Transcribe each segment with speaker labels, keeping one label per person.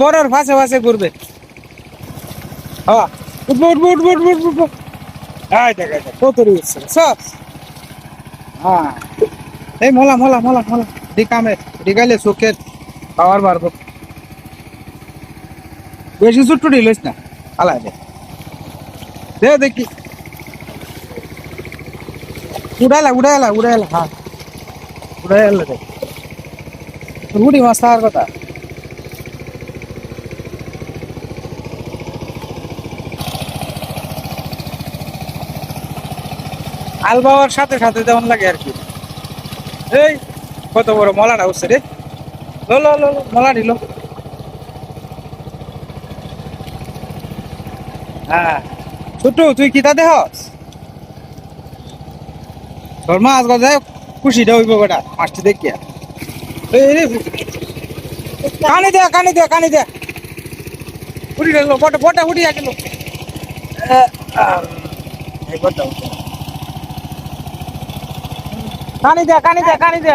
Speaker 1: বড়র ফাঁসে ফাঁসে ঘুরবে। হ্যাঁ উঠবো উঠবো উঠবো উঠবো উঠবো। কত রয়েছে সব। হ্যাঁ এই মোলা মোলা মোলা মোলা ডিকামে ডিকাইলে চোখের পাওয়ার বাড়বো। বেশি ছোট্ট ঢিলিস না আলাই দে দেখি উড়াইলা উড়াইলা উড়াইলা। হ্যাঁ উড়াইলা দেখ রুটি মাছ খাওয়ার কথা। আল বাবার সাথে সাথে যেমন লাগে আর কি। এই কত বড় মলাটা উঠছে রে। লো লো লো লো, মলা ঢিল। হ্যাঁ ছোট্ট তুই কি তা দেহস তোর মাছ গজায় খুশিটা হইব বেটা মাছটি দেখিয়া। এই রে কানি দে কানি দে কানি দে উঠি গেল বটা বটা উঠিয়া গেল। কানি দে কানি দে কানি দে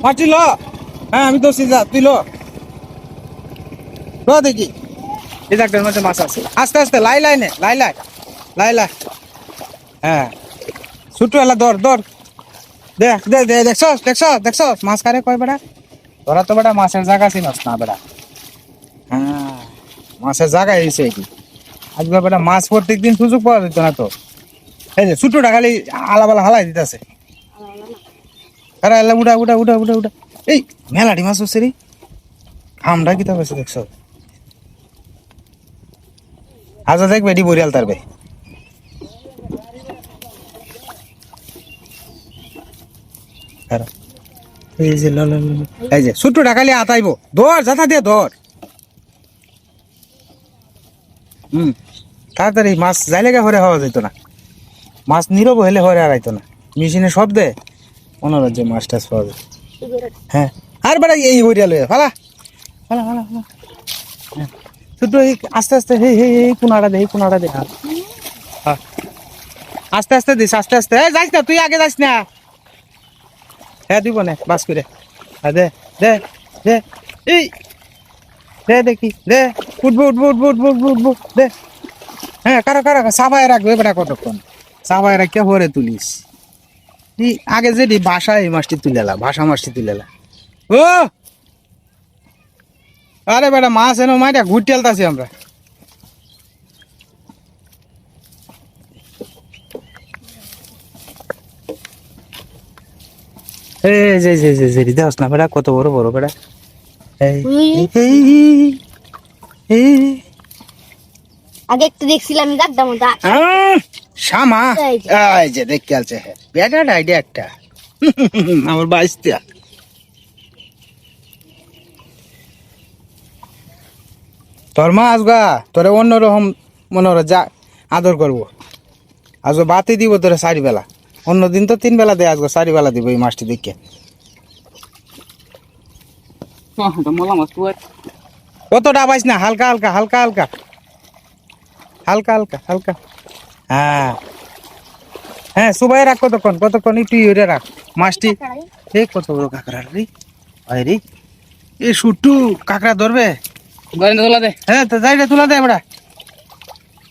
Speaker 1: মাছি ল। হ্যাঁ আমি তো সিজা তুই ল ল দেখি। এই ডাক্তার মধ্যে মাছ আছে আস্তে আস্তে লাই লাই নে লাই লাই লাই লাই। হ্যাঁ ছোট এলা ধর ধর দেখ দে দে দেখছস দেখছস দেখছস মাছ কারে কয় বেড়া। তোরা তো বেটা মাছের জায়গা চিনস না বেড়া। হ্যাঁ মাছের জায়গা এসে কি আজকে বেটা মাছ প্রত্যেক দিন সুযোগ পাওয়া যেত না তো। এই যে ছোটটা খালি আলাবালা হালাই দিতেছে। আরে এলা উড়া উড়া উড়া উড়া উড়া। এই মেলাটি মাছ হচ্ছে রে খামটা কি তবে দেখছ আজ দেখবে এটি বরিয়াল তারবে। এই যে ল ল ল এই যে ছোটটা খালি আতাইব ধর যাতা দিয়ে ধর। তাড়াতাড়ি মাছ যাইলে গা হরে হওয়া যেত না। মাছ নীরব হলে হরে আর আইতো না মেশিনে শব্দে অনারাজ্যে মাছ টাছ পাওয়া যায়। হ্যাঁ আর বেড়া এই বরিয়াল ফালা ফালা ফালা ফালা। ছোট আস্তে আস্তে হে হে এই কোনাটা দে এই কোনাটা দে। হ্যাঁ আস্তে আস্তে দিস আস্তে আস্তে যাইস না তুই আগে যাইস না। হ্যাঁ দিব না বাস করে দে দে দে এই দে দেখি দে উঠবো উঠবো উঠবো উঠবো উঠবো উঠবো দে। হ্যাঁ কারো কারো সাবাই রাখবে বেটা কতক্ষণ সাবাই রাখিয়া ভরে তুলিস। এই আগে যেটি ভাষা এই মাছটি তুলেলা ভাষা মাছটি তুলেলা। ও আরে বেটা মাছ এনো মাইটা ঘুরতে আলতাছি আমরা। এই যে যে যে যে দেওস না বেটা কত বড় বড় বেটা। এই এই
Speaker 2: আগে একটু দেখছিলাম গাড্ডা মতো
Speaker 1: শামা এই যে দেখতে আলছে বেটার আইডিয়া একটা আমার বাইসটা। তোর মা আসগা তোরে অন্যরকম মনে হয় যা আদর করবো আজকে বাতি দিব তোরে 4 বেলা অন্যদিন তো 3 বেলা দেয় আজকে 4 বেলা দিব এই মাছটি দেখে। কতটা পাইস না হালকা হালকা হালকা হালকা হালকা হালকা হালকা। হ্যাঁ হ্যাঁ সুবাই রাখ কতক্ষণ কতক্ষণ একটু ইয়ে রাখ মাছটি। এ কত বড় কাঁকড়া রে ভাই রে এ শুটু কাঁকড়া ধরবে তোলা দে। হ্যাঁ তো যাই রে তোলা দে বেড়া।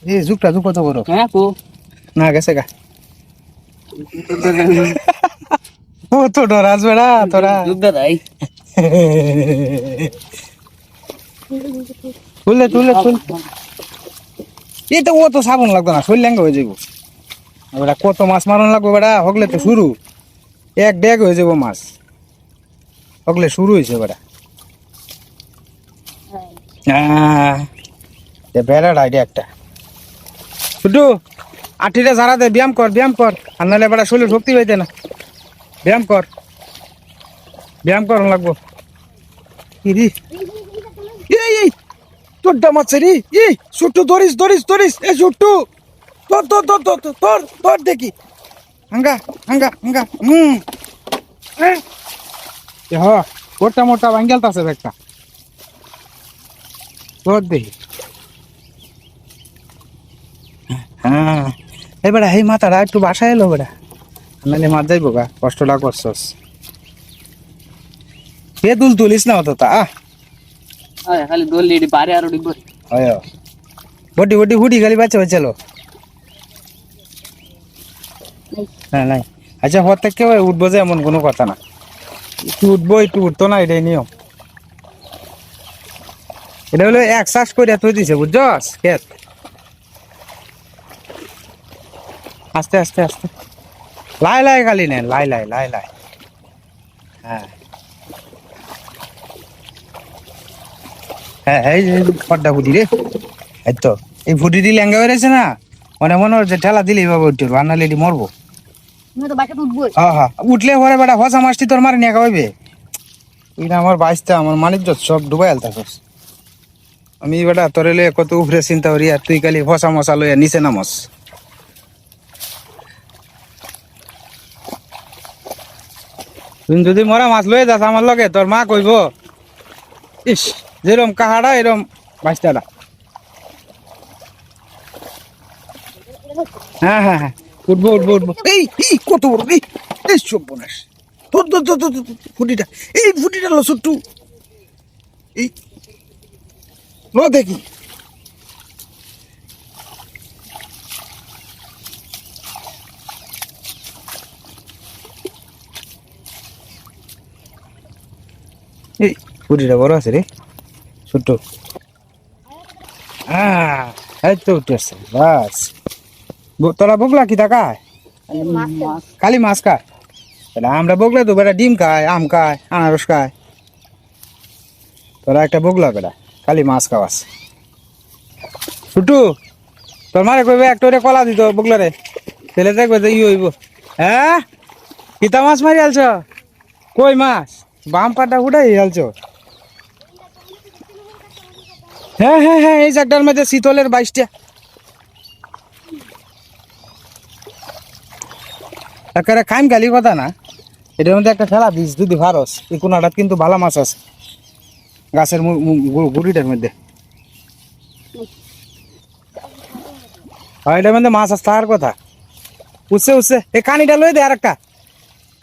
Speaker 1: এ ঝুকটা ঝুক কত বড় না গেছে গা ও তো ডরাস বেড়া তোরা তুলে তুলে তুলে। এই তো ও তো সাবন লাগতো না শরীর ল্যাঙ্গা হয়ে যাবো বেটা কত মাছ মারন লাগবো বেটা হগলে তো শুরু এক ড্যাগ হয়ে যাবো মাছ হগলে শুরু হয়েছে বেটা। বেড়ার আইডিয়া একটা শুধু আঠিটা ঝাড়া দে ব্যায়াম কর আর নাহলে বেটা শরীর শক্তি পাইতে না। ব্যায়াম কর লাগবো এই তোরটা মারছে রে এই ছুট্টু ধরিস ধরিস ধরিস এই ছুট্টু তোর তোর তোর তোর তোর তোর দেখি হাঙ্গা হাঙ্গা হাঙ্গা হ্যাঁ মোটা মোটা ভাঙ্গেলতাছে একটা তোর দেখি। হ্যাঁ এই বেড়া এই মাথাটা একটু বাসায় এলো বেড়া নাহলে মার যাইব গা কষ্টটা করছস এ তুলিস না অত তা
Speaker 3: খালি দৌড়লি এটি বারে আর উঠি
Speaker 1: হয় বডি বডি হুডি খালি বাচ্চা বাচ্চালো না নাই আচ্ছা হতে কেউ উঠবো যে এমন কোনো কথা না একটু উঠবো একটু উঠতো না এটাই নিয়ম এটা হলো এক চাষ করে তুই দিছে বুঝছস ক্ষেত আস্তে আস্তে আস্তে লাই লাই খালি নেন লাই লাই লাই লাই হ্যাঁ হ্যাঁ এই ফড্ডা ফুটি রে এই তো এই ফুটিটি ল্যাঙ্গা বেড়েছে না মানে মনে হচ্ছে ঠেলা দিলেই বাবা উঠতে পারবো আর নাহলে এটি মরবো
Speaker 2: আমি তো বাসাতে উঠবো
Speaker 1: হ্যাঁ হ্যাঁ উঠলে পরে বেটা হসা মাছটি তোর মারে নিয়ে খাওয়াইবে এটা আমার বাইশটা আমার মানিজ্য সব ডুবাই আলতাছস আমি বেটা তোর এলে কত উপরে চিন্তা করি আর তুই খালি হসা মশা লইয়া নিচে নামস তুই যদি মরা মাছ লয়ে যাস আমার লগে তোর মা কইব ইস যেরম কাহাড়া এরম বাইশটাটা হ্যাঁ হ্যাঁ হ্যাঁ উঠবো উঠবো উঠবো এই কত বড় এই সব বোনাস তোর তোর তোর তোর ফুটিটা এই ফুটিটা লো ছোট্টু এই লো দেখি এই ফুটিটা বড় আছে রে ছোট্ট এই তো উঠে আসছে বাস তোরা বগলা কি দেখায় খালি মাছ খায় তাহলে আমরা বগলা তো বেটা ডিম খায় আম খায় আনারস খায় তোরা একটা বগলা বেটা খালি মাছ খাওয়াস ছুটু তোর মারে কইবে একটা করে কলা দিত বগলা রে ছেলে দেখবে যে ই হইব হ্যাঁ কিতা মাছ মারি আলছ কই মাছ বাম পাটা উঠাই আলছ হ্যাঁ হ্যাঁ হ্যাঁ এই জায়গাটার মধ্যে শীতলের 22টা একেবারে খাইম গালি কথা না এটার মধ্যে একটা ফেলা দিস যদি ভারস এই কোনাটাত কিন্তু ভালো মাছ আছে গাছের গুড়িটার মধ্যে এটার মধ্যে মাছ আসতে আর কথা উঠছে উঠছে এই কানিটা লই দে আর একটা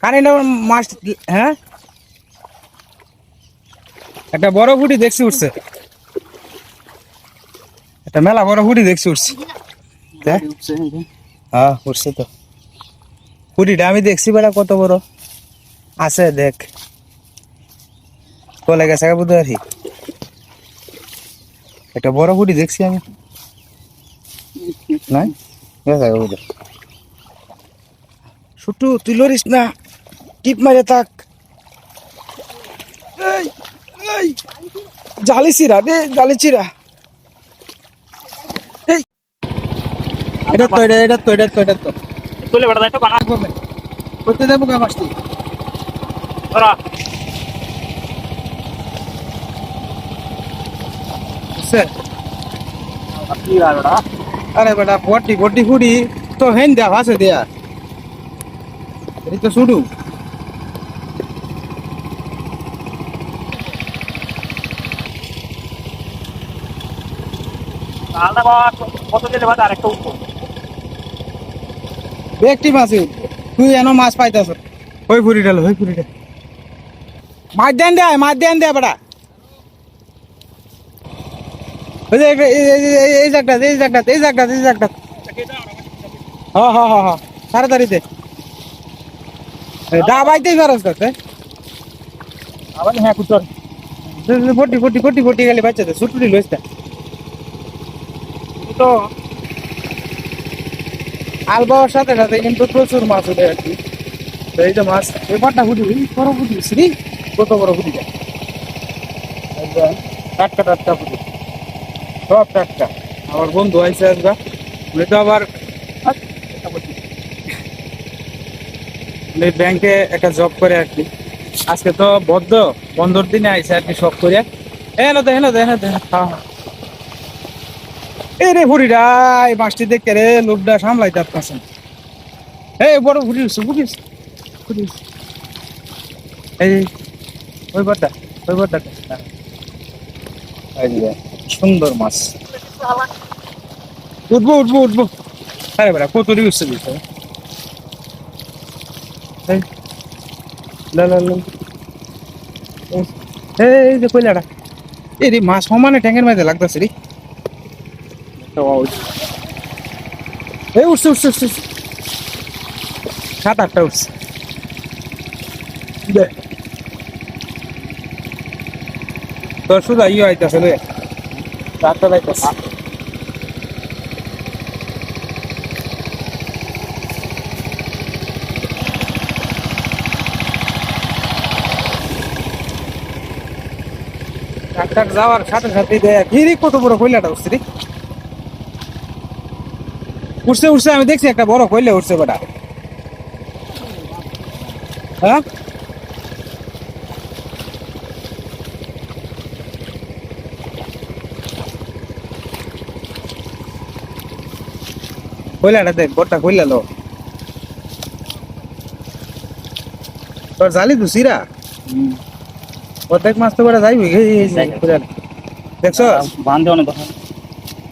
Speaker 1: কানিটা মাছ হ্যাঁ একটা বড় ফুটি দেখছি উঠছে একটা মেলা বড় ফুটি দেখছি উঠছে হ্যাঁ উঠছে তো ফুটিটা আমি দেখছি বেড়া কত বড় আছে দেখ চলে গেছে বুঝতে পারি একটা বড় ফুটি দেখছি আমি নাই গেছে বুঝতে ছুটু তুই লড়িস না টিপ মারে থাক জালি চিরা রে জালি চিরা এটা তো এটা তো এটা তো এটা তো
Speaker 3: তুলে বেড়া তো বানা
Speaker 1: করতে দেবো কা মাছটি
Speaker 3: ওরা কি আর ওরা
Speaker 1: আরে বেটা বড্ডি বড্ডি ফুড়ি তো হেন দেয়া ভাসে দেয়া এই তো শুডু
Speaker 3: আলাদা বাবা কত দিলে বাদ আরেকটা উঠবো
Speaker 1: একটি মাছ তুই এনো মাছ পাইতাছ ওই ফুড়িটা ওই ফুড়িটা মাছ দেন দেয় বেটা ওই যে এই জায়গাটা হ্যাঁ হ্যাঁ হ্যাঁ হ্যাঁ তাড়াতাড়িতে ডাবাইতেই খরচ করতে
Speaker 3: আবার হ্যাঁ কুচর
Speaker 1: ফটি গেলে বাচ্চাদের ছুটি লইছে
Speaker 3: তো
Speaker 1: আলবাওয়ার সাথে সাথে কিন্তু প্রচুর মাছ উঠে আর কি এই যে মাছ এই পাটটা ফুটি বড় ফুটি শ্রী কত বড় ফুটি যায় টাটকা টাটকা ফুটি সব টাটকা আমার বন্ধু আইসে আসবা উনি তো আবার ব্যাংকে একটা জব করে আর কি আজকে তো বন্ধর দিনে আইসে আর কি সব করে হেন এই রে ফুটিটা এই মাছটি দেখতে রে লোকটা সামলাইতে পারছেন এই বড় ফুটি এই ওই বড়টা সুন্দর মাছ উঠবো আরে বেড়া কত উঠছে দিতে এই যে কইলাটা এরি মাছ সমানে ট্যাঙ্কের মধ্যে লাগতেছে রে। এই উঠছে উঠছে উঠছে উঠছে। 7-8টা উঠছে। দে তোর শুধু ইয়ে আইতাছে রে, 4টা আইতাছে। ট্রাক্টর যাওয়ার সাথে সাথে দেখ হিরি কত বড় কয়লাটা উঠছে রে। উঠছে উঠছে, আমি দেখছি একটা বড় কয়লা উঠছে বেটা। হ্যাঁ কয়লাটা দেখ, বড়টা কয়লা লো। তোর জালি দুসিরা অর্ধেক মাছ তো বেটা যাইবি। দেখছ
Speaker 3: বান্ধে অনেক কথা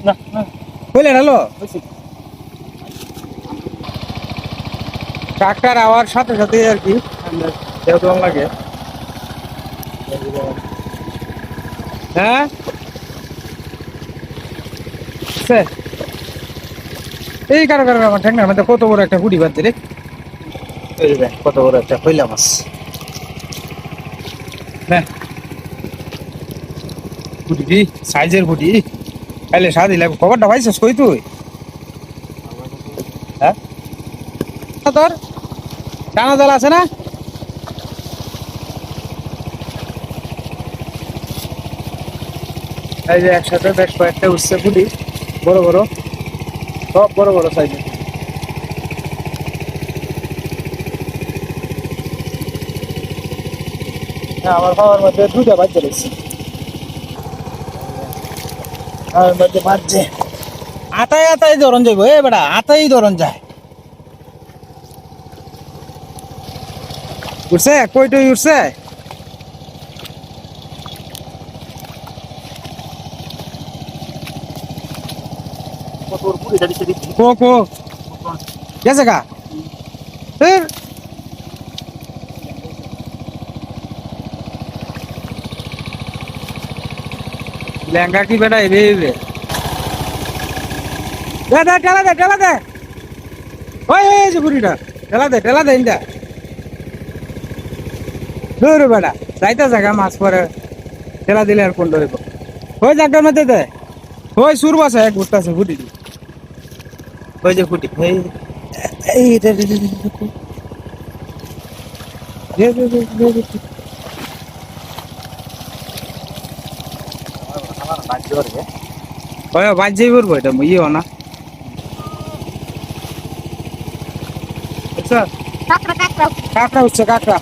Speaker 3: না না
Speaker 1: কয়লাটা লো। ট্রাক্টর আওয়ার সাথে সাথে আর কি যেহেতু লাগে। হ্যাঁ এই কারো কারো আমার ঠেঙ্গার মধ্যে কত বড় একটা গুড়ি বাঁধছে রে। এই দেখ কত বড় একটা কয়লা মাছ। গুটি সাইজের গুটি খাইলে স্বাদই লাগবে। খবরটা পাইছিস কই তুই? হ্যাঁ তোর টানা জাল আছে না? এই যে একসাথে বেশ কয়েকটা উঠছে গুটি, বড় বড়, সব বড় বড় সাইজের। আমার খাওয়ার মধ্যে 2টা বাচ্চা রয়েছে। খাওয়ার মধ্যে বাজছে আতাই আতাই ধরন যাইব। এ বেটা আতাই ধরন যায়। উঠছে কইটই উঠছে।
Speaker 3: কত ওর পুরি দাঁড়িয়ে দিচ্ছি
Speaker 1: কো কো গেছে গা ফের লেঙ্গা কি বেটা এবে এবে দে দে টেলা দে টেলা দে। ওই এই যে বুড়িটা টেলা দে ইন্দা দূর বেটা যাইতে জায়গা মাছ পরে টেলা দিলে আর কোন ধরিব। ওই জায়গার মধ্যে দে ওই সুর বাসা এক ঘুরতেছে ফুটি ওই যে ফুটি এই এই দে দে দে দে ওই বাজ যাই বলবো এটা ইয়ে না। আচ্ছা
Speaker 2: কাকড়া কাকড়া
Speaker 1: কাঁকড়া উঠছে কাঁকড়া।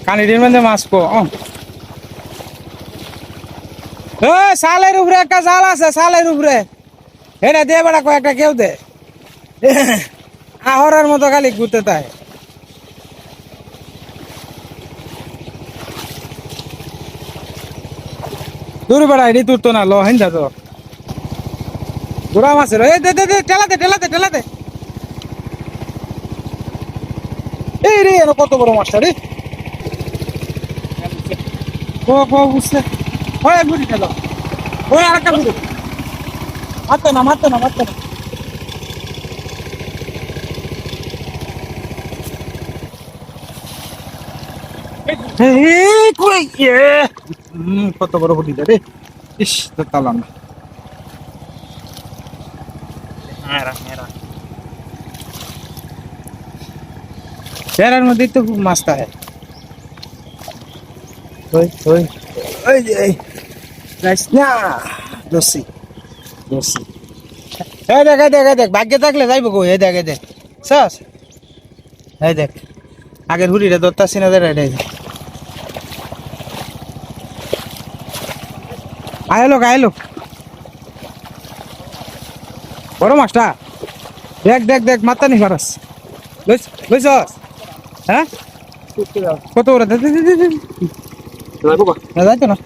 Speaker 1: কানিডির মধ্যে মাছ কো সালের উপরে একটা জাল আছে, সালের উপরে এটা দিয়ে বেড়া কয়েকটা কেউ দে আহরার মতো খালি ঘুরতে তাই। দূর বেড়া এটি তুলতো না লো হেন তো ঘোরা মাছের। এই দে দে দে টেলা দে এই রে কত বড় মাছটা রে। ও বুঝছে ওই এক গুড়ি টেলো ওই আরেকটা গুড়ি মারতে না কত বড় গুটিটা রে। ইস তালাম না চেহারার মধ্যেই তো মাছ থাকে। ওই ওই ওই যে যাইস না দোষী এই দেখ ভাগ্যে থাকলে যাইব কই। এই দেখ সস এই দেখ আগের হুড়িটা ধরতাছি না এটাই আয়লো বড় মাছটা দেখ মাত্তা নি খরচ লইছস হ্যাঁ কত বড় দে দে দে
Speaker 3: যাইবো কো
Speaker 1: না যাইতো না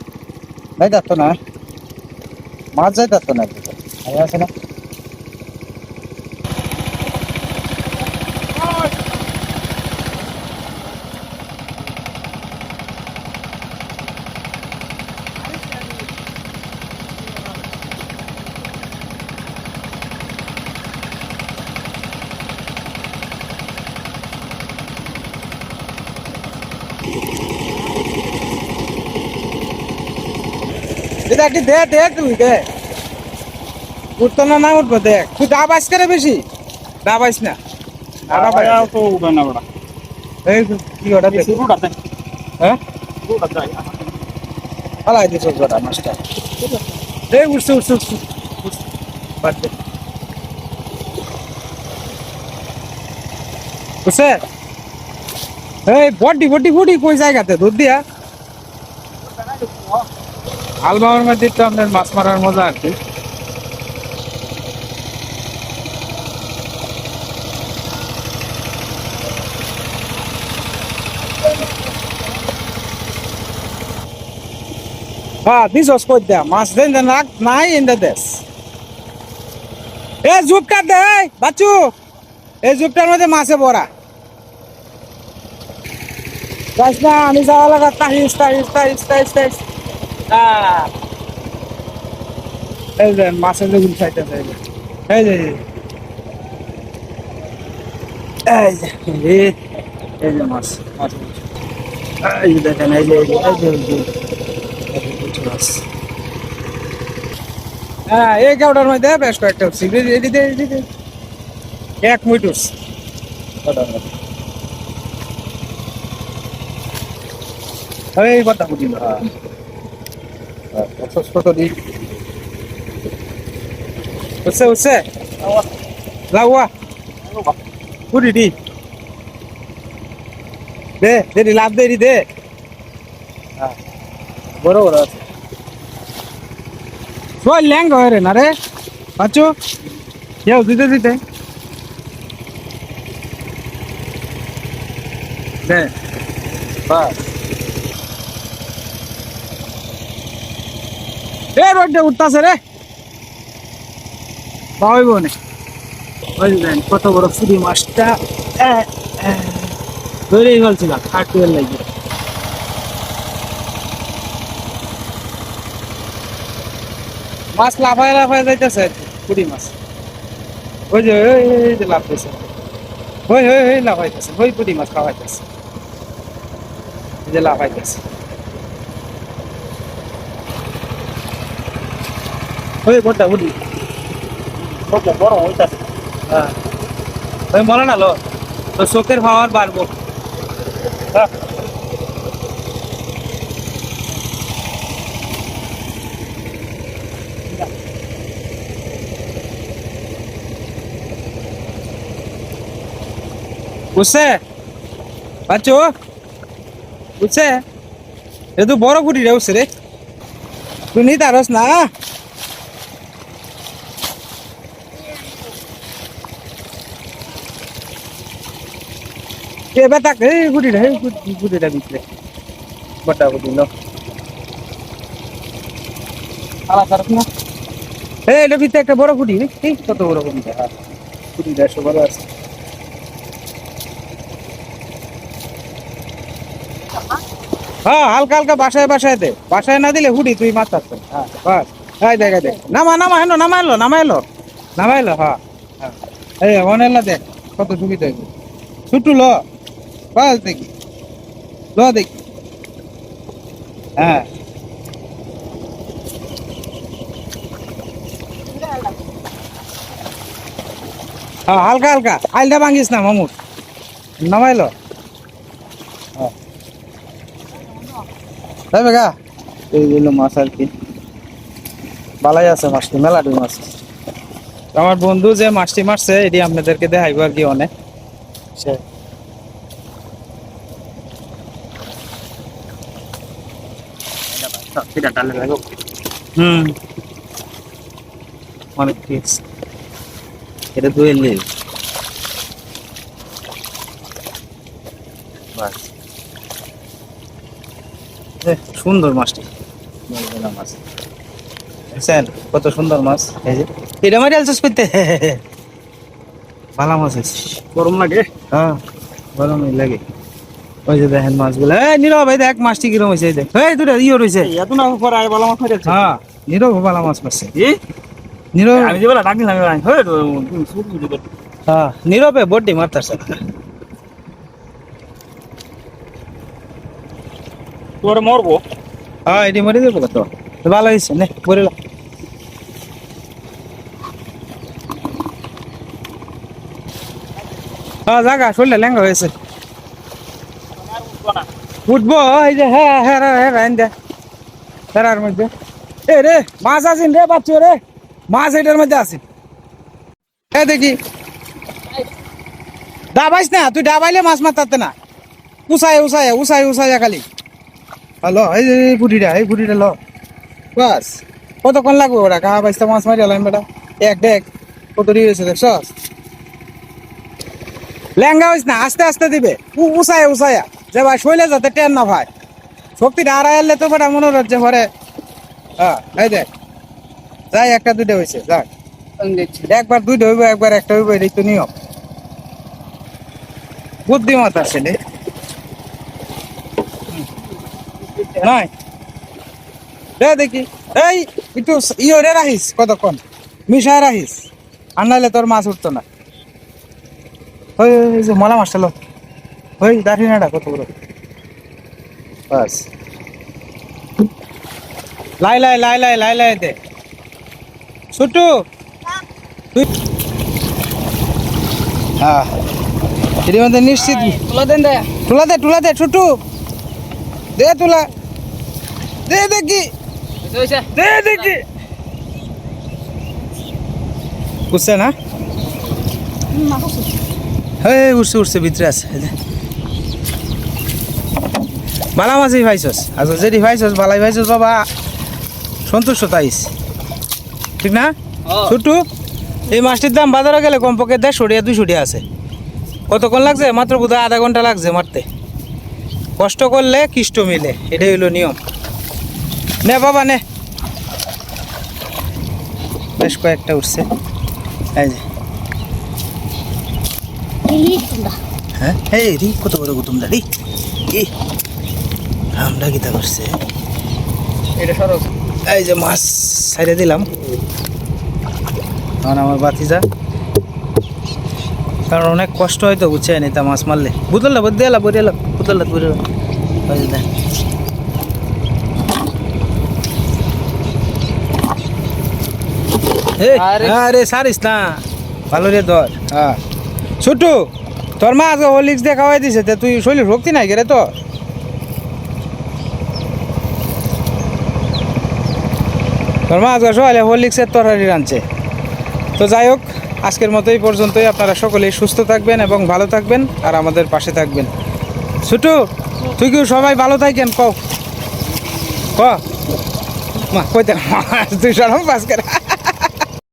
Speaker 1: যাইতো না মাছ যাইতো না আছে না এটা কি দে দে তুই দে উঠতো না না উঠবো দেখ তুই দাবাইস করে বেশি দাবাইস না
Speaker 3: আয়া তো উড়ানা বড়া
Speaker 1: এই কি ওটা দেখ
Speaker 3: শুরুটা দেখ
Speaker 1: হ্যাঁ
Speaker 3: শুরুটা যাই
Speaker 1: পালাই দিছ জোড়া মাছটা এই উঠছে উঠছে উঠছে বাদ দে উঠছে এই বডি বডি বডি কই জায়গাতে দুধ দিয়া আলবামের মধ্যে তো আপনার মাছ মারার মজা আর কি হ্যাঁ দিছস কই দেয়া মাছ দেন দেন রাখ নাই ইন্দা দেশ এ জুপটা দে বাচ্চু এই জুপটার মধ্যে মাছে ভরা যাস না আমি যাওয়া লাগা তাহিস তাহিস তাহিস তাহিস তাহিস এই যে মাছের যে গুল খাইতেছে এই যে এই যে এই যে মাছ মাছ এই যে দেখেন এই যে মাছ হ্যাঁ এই গাওটার মধ্যে বেশ কয়েকটা উঠছি এদিকে এদিকে এক মুইটুস এই কথা বুঝিল কত দিন উঠছে উঠছে লাউয়া পুরি দি দে দে লাভ দে দে বড় বড় আছে সবাই ল্যাঙ্গ হয় রে না রে বাচ্চু কেউ দিতে দিতে দে বাস এ রোডে উঠতাছে রে পাইব না বুঝলেন কত বড় ফুরি মাছটা ধরেই বলছিলাম কাটুয়ের লাগে মাছ লাফায় লাফায় যাইতেছে পুরি মাছ ওই যে লাফতেছে ওই লাফাইতেছে ওই পুরি মাছ খাওয়াইতেছে এই যে লাফাইতেছে ওই বড়টা বুড়ি
Speaker 3: কত বড় হইতাছে
Speaker 1: হ্যাঁ ওই মনে না লো তো চোখের পাওয়ার বাড়বো বুঝছে বাচ্চু বুঝছে এ তো বড় ফুটি রে উঠছে রে তুই নিতে পারস না এবার তাক এই ফুটিটা এই ফুটিটা বিচলে বড়টা ফুটি লো আলা পারস না এই এটা ভিতরে একটা বড় ফুটি রে এই কত বড় ফুটিটা ফুটিটা সব বড় আছে হ্যাঁ হালকা হালকা বাসায় বাসায় দে বাসায় না দিলে হুডি তুই মাছ থাকতো হ্যাঁ বাস এই দেখ দেখ নামাইলো হ্যাঁ হ্যাঁ এই অনেলা দেখ কত সুবিধা হইলো ছুটু ল বাস দেখি ল দেখি হ্যাঁ হ্যাঁ হালকা হালকা আইলটা ভাঙিস না মামুর নামাইলো হ্যাঁ তাই বেগা এই হলো মাছ আর কি ভালাই আছে মাছটি মেলাটি মাছ আমার বন্ধু যে মাছটি মারছে এটি আপনাদেরকে দেখাইব আর কি অনেক হুম অনেক ঠিক এটা দুয়ের বাস সুন্দর মাছটি বড় মাছ দেখছেন কত সুন্দর মাছ এই যে এটা মারি আলছস করতে ভালো মাছ আছে
Speaker 3: গরম লাগে
Speaker 1: হ্যাঁ গরমই লাগে ওই যে দেখেন মাছগুলো এই নীরব ভাই দেখ মাছটি কিরম হয়েছে এই দেখ এই দুটো ইয়ে রয়েছে
Speaker 3: এত না পরে আয় বলা মাছ হয়ে যাচ্ছে
Speaker 1: হ্যাঁ নীরব ভালো মাছ পাচ্ছে
Speaker 3: এই
Speaker 1: নীরব
Speaker 3: আমি যে বলা ডাকলাম আমি হয়ে শুরু দিতে
Speaker 1: হ্যাঁ নীরবে বড্ডি মারতাছে
Speaker 3: তোরে মরবো
Speaker 1: হ্যাঁ এটি মরে দেবো তো ভালো হয়েছে নে বলিলাম হ্যাঁ জাগা শরীরটা লেঙ্গা হয়েছে উঠবো এই যে হ্যাঁ হ্যাঁ হ্যাঁ হ্যাঁ দে হেরার মধ্যে এ রে মাছ আছেন রে বাচ্চু রে মাছ এটার মধ্যে আছেন এ দেখি ডাবাইস না তুই ডাবাইলে মাছ মারতে না উসায় উসায় উসায় উসায় খালি হ্যালো এই বুড়িটা ল বাস কতক্ষণ লাগবে ওরা কাহা বাইসটা মাছ মারি আলাম বেটা এক দেখ কত হয়েছে দেখছস লেঙ্গা হইস না আস্তে আস্তে দিবে উসায় উসায়া যে ভাই শৈলে যাতে টেন না ভাই শক্তিটা হারাই আনলে তো বেটা মনে হচ্ছে ঘরে হ্যাঁ এই দেখ যাই একটা দুইটা হয়েছে যাক একবার দুইটা হইব একবার একটা হইব এটাই তো নিয়ম বুদ্ধিমত আছে রে নাই দেখি এই একটু ইয়ে রাখিস কতক্ষণ মিশায় রাখিস আর নাহলে তোর মাছ উঠতো না ওই ওই যে মলা মাছটা লো ওই দাঁড়িয়ে নাটা কত বড় বাস লাই লাই লাই লাই লাই লাই দে ছুটু তুই হ্যাঁ এর মধ্যে নিশ্চিত তুলা দে ছুটু দে তুলা দে দেখি দে দেখি বুঝছে না হ্যাঁ উঠছে ভিতরে আছে বালা মাছই ভাইছস আচ্ছা যেটি ভাইছস বালাই ভাইছস বাবা সন্তুষ্ট তাইস ঠিক না ছুটু এই মাছটির দাম বাজারে গেলে কমপক্ষে 150 টাকা 200 টাকা আছে কতক্ষণ লাগছে মাত্র বোধহয় আধা ঘন্টা লাগছে মারতে কষ্ট করলে কিষ্ট মিলে এটাই হলো নিয়ম নে বাবা নে বেশ কয়েকটা উঠছে এই যে হ্যাঁ এই রি কত বড় গুতুম দাঁড়ি এই আমরা গীতা করছে
Speaker 3: এটা সরস
Speaker 1: এই যে মাছ ছাইড়ে দিলাম কারণ আমার বাতিজা কারণ অনেক কষ্ট হয়তো বুঝছে নি তা মাছ মারলে বুতলটা বদলে এলা বরে এলাম বুতলটা বরে এলাম আরে সারিস না ভালো রে ধর হ্যাঁ ছোটু তোর মা আজকে হরলিক্স দিয়ে খাওয়াই দিছে তা তুই শরীরে শক্তি নাই রে তো তোর মা আজকে সকালে হরলিক্সের তরকারি রাঁধছে তো যাই হোক আজকের মতো এই পর্যন্তই আপনারা সকলেই সুস্থ থাকবেন এবং ভালো থাকবেন আর আমাদের পাশে থাকবেন ছোটু তুই কি সবাই ভালো থাকেন ক মা কইতে তুই সরম পাস করে